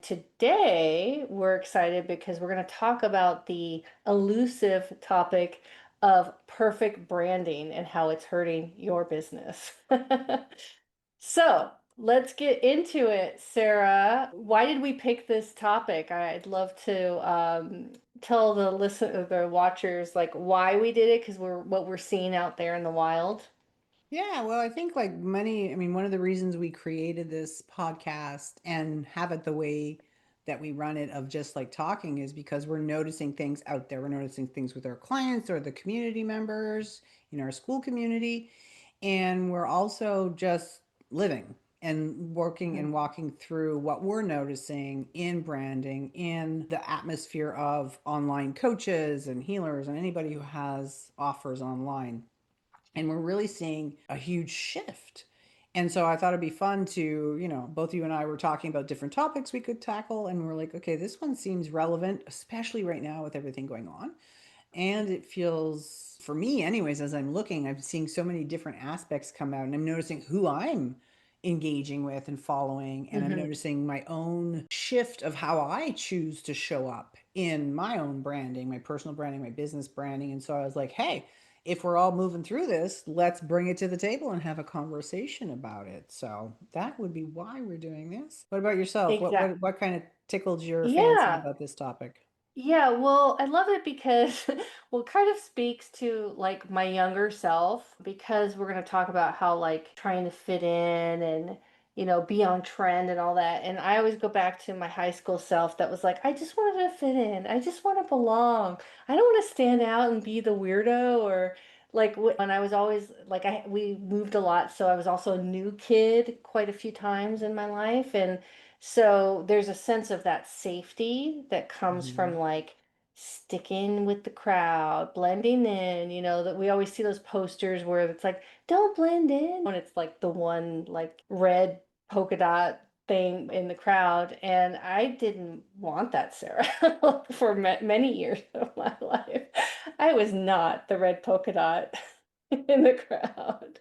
today we're excited because we're going to talk about the elusive topic of perfect branding and how it's hurting your business. So let's get into it, Sarah. Why did we pick this topic? I'd love to tell the watchers like why we did it because we're what we're seeing out there in the wild. Yeah, well, I think like many, I mean, one of the reasons we created this podcast and have it the way that we run it of just like talking is because we're noticing things out there. We're noticing things with our clients or the community members in our school community. And we're also just living and working and walking through what we're noticing in branding, in the atmosphere of online coaches and healers and anybody who has offers online. And we're really seeing a huge shift. And so I thought it'd be fun to, both you and I were talking about different topics we could tackle. And we're like, okay, this one seems relevant, especially right now with everything going on. And it feels, for me, anyways, as I'm looking, I'm seeing so many different aspects come out and I'm noticing who I'm engaging with and following. And I'm Mm-hmm. noticing my own shift of how I choose to show up in my own branding, my personal branding, my business branding. And so I was like, hey, if we're all moving through this, let's bring it to the table and have a conversation about it. So that would be why we're doing this. What about yourself? What Exactly. what what kind of tickled your fancy Yeah. about this topic? Yeah, well, I love it because well, it kind of speaks to like my younger self because we're going to talk about how like trying to fit in and be on trend and all that. And I always go back to my high school self that was like, I just wanted to fit in. I just want to belong. I don't want to stand out and be the weirdo or like when I was always like we moved a lot, so I was also a new kid quite a few times in my life and so there's a sense of that safety that comes from Mhm. like sticking with the crowd, blending in, that we always see those posters where it's like, don't blend in. And it's like the one like red polka dot thing in the crowd. And I didn't want that, Sarah, for many years of my life. I was not the red polka dot in the crowd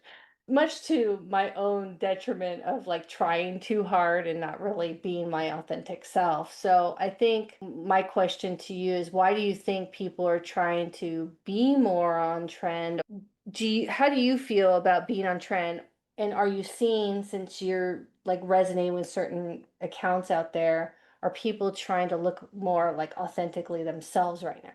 much to my own detriment of like trying too hard and not really being my authentic self. So I think my question to you is why do you think people are trying to be more on trend? How do you feel about being on trend? And are you seeing, since you're like resonating with certain accounts out there, are people trying to look more like authentically themselves right now?